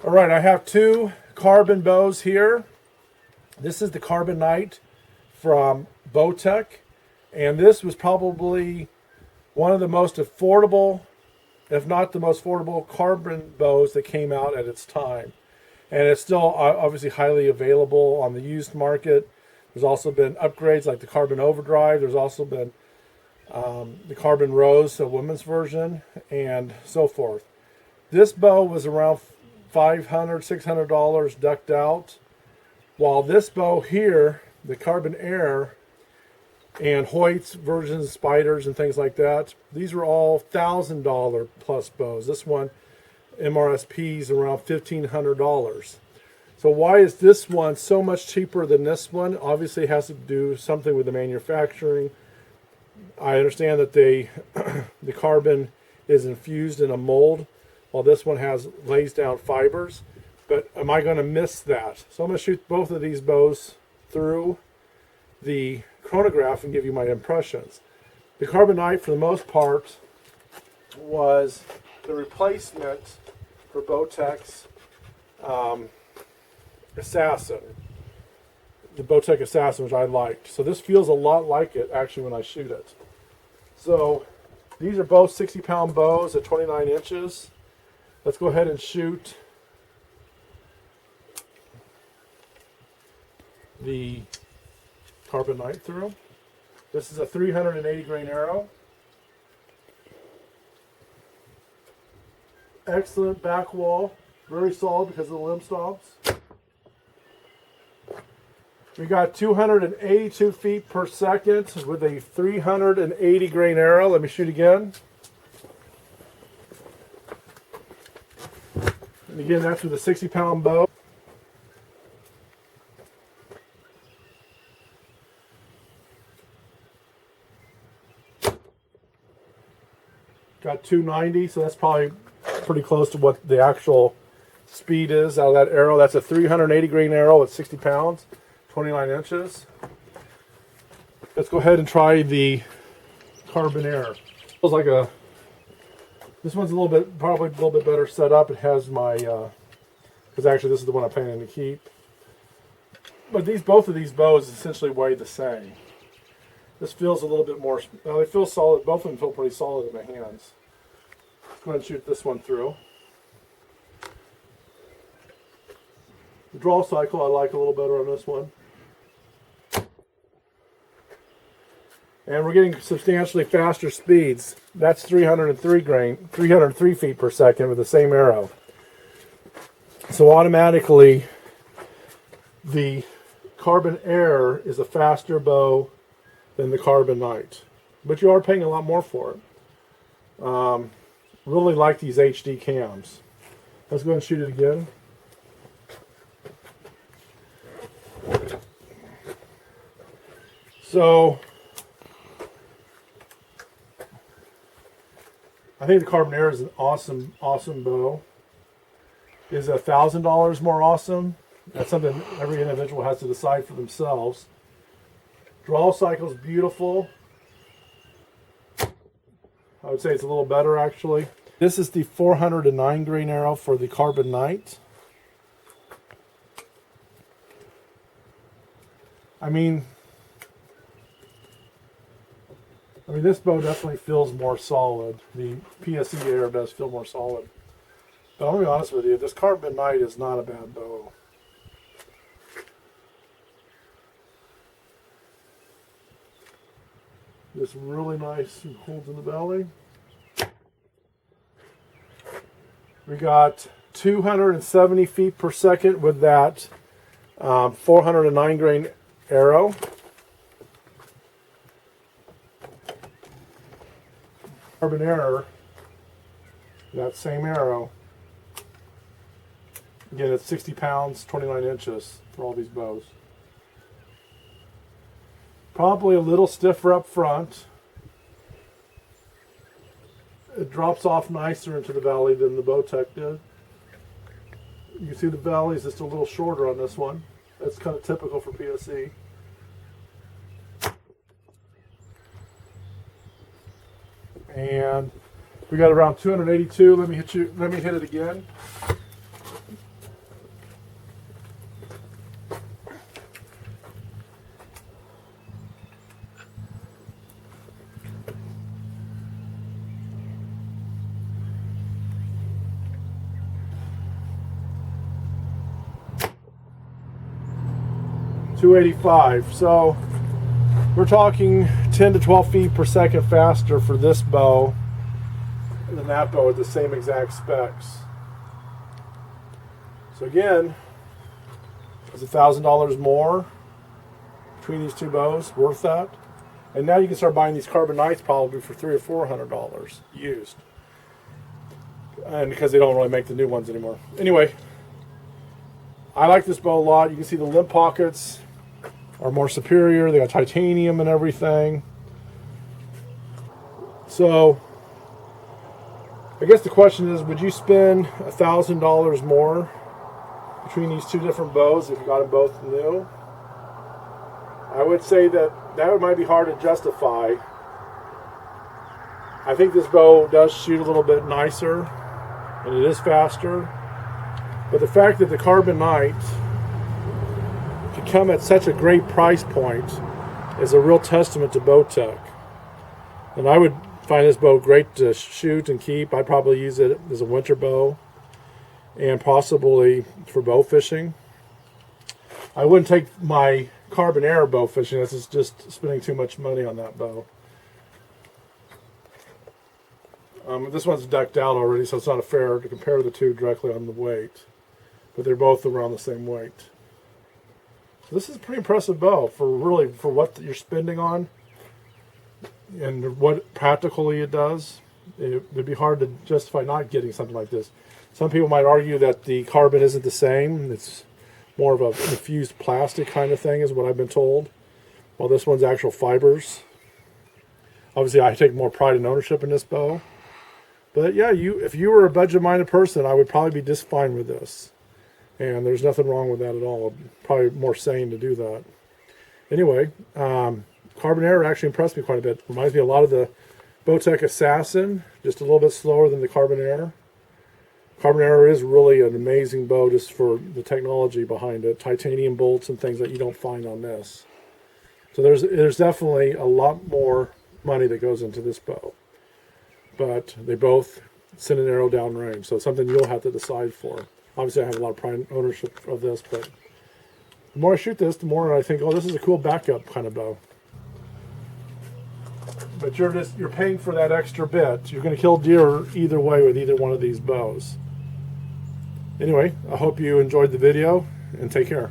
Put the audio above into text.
All right, I have two carbon bows here. This is the Carbonite from Bowtech, and this was probably one of the most affordable, if not the most affordable, carbon bows that came out at its time. And it's still obviously highly available on the used market. There's also been upgrades like the Carbon Overdrive. There's also been the Carbon Rose, a women's version, and so forth. This bow was around $500, $600 ducked out, while this bow here, the Carbon Air, and Hoyt's versions, Spiders, and things like that, these were all $1,000 plus bows. This one, MRSP, is around $1,500. So why is this one so much cheaper than this one? Obviously it has to do something with the manufacturing. I understand that the carbon is infused in a mold, while this one lays down fibers. But am I going to miss that? So I'm going to shoot both of these bows through the chronograph and give you my impressions. The Carbonite, for the most part, was the replacement for Bowtech's Assassin. The Bowtech Assassin, which I liked. So this feels a lot like it, actually, when I shoot it. So these are both 60-pound bows at 29 inches. Let's go ahead and shoot the Carbonite through. This is a 380 grain arrow. Excellent back wall, very solid because of the limb stops. We got 282 feet per second with a 380 grain arrow. Let me shoot again. And again, that's with a 60-pound bow. Got 290, so that's probably pretty close to what the actual speed is out of that arrow. That's a 380 grain arrow at 60 pounds, 29 inches. Let's go ahead and try the Carbon Air. Feels like this one's probably a little bit better set up. It has my, because actually this is the one I'm planning to keep. But both of these bows essentially weigh the same. This feels a little bit more, well, they feel solid. Both of them feel pretty solid in my hands. Let's go ahead and shoot this one through. The draw cycle I like a little better on this one. And we're getting substantially faster speeds. That's 303 feet per second with the same arrow. So automatically, the Carbon Air is a faster bow than the Carbonite, but you are paying a lot more for it. Really like these HD cams. Let's go ahead and shoot it again. So I think the Carbon Air is an awesome bow. Is $1,000 more awesome? That's something every individual has to decide for themselves. Draw cycle is beautiful. I would say it's a little better actually. This is the 409 grain arrow for the Carbonite. I mean this bow definitely feels more solid. The PSE Air does feel more solid. But I'll be honest with you, this Carbonite is not a bad bow. This really nice holds in the belly. We got 270 feet per second with that 409 grain arrow. Carbon Air, that same arrow. Again, it's 60 pounds, 29 inches for all these bows. Probably a little stiffer up front. It drops off nicer into the valley than the Bowtech did. You can see the valley is just a little shorter on this one. That's kind of typical for PSE. And we got around 282. Let me hit it again. 285. So we're talking 10 to 12 feet per second faster for this bow than that bow with the same exact specs. So again, it's $1,000 more between these two bows. Worth that. And now you can start buying these carbon knights probably for $300 or $400 used. And because they don't really make the new ones anymore. Anyway, I like this bow a lot. You can see the limb pockets are more superior. They got titanium and everything. So I guess the question is, would you spend $1,000 more between these two different bows if you got them both new? I would say that might be hard to justify. I think this bow does shoot a little bit nicer and it is faster. But the fact that the Carbon Knight could come at such a great price point is a real testament to Bowtech. And I would find this bow great to shoot and keep. I'd probably use it as a winter bow and possibly for bow fishing. I wouldn't take my Carbon Air bow fishing. This is just spending too much money on that bow. This one's decked out already, so it's not fair to compare the two directly on the weight. But they're both around the same weight. This is a pretty impressive bow for what you're spending on and what practically it does. It would be hard to justify not getting something like this. Some people might argue that the carbon isn't the same. It's more of a infused plastic kind of thing is what I've been told. While this one's actual fibers. Obviously I take more pride and ownership in this bow. But yeah, if you were a budget-minded person, I would probably be just fine with this. And there's nothing wrong with that at all. Probably more sane to do that. Anyway, Carbon Air actually impressed me quite a bit. Reminds me a lot of the Bowtech Assassin, just a little bit slower than the Carbon Air. Carbon Air is really an amazing bow just for the technology behind it. Titanium bolts and things that you don't find on this. So there's definitely a lot more money that goes into this bow. But they both send an arrow downrange, so it's something you'll have to decide for. Obviously, I have a lot of pride and ownership of this, but the more I shoot this, the more I think, oh, this is a cool backup kind of bow. But you're paying for that extra bit. You're going to kill deer either way with either one of these bows. Anyway, I hope you enjoyed the video, and take care.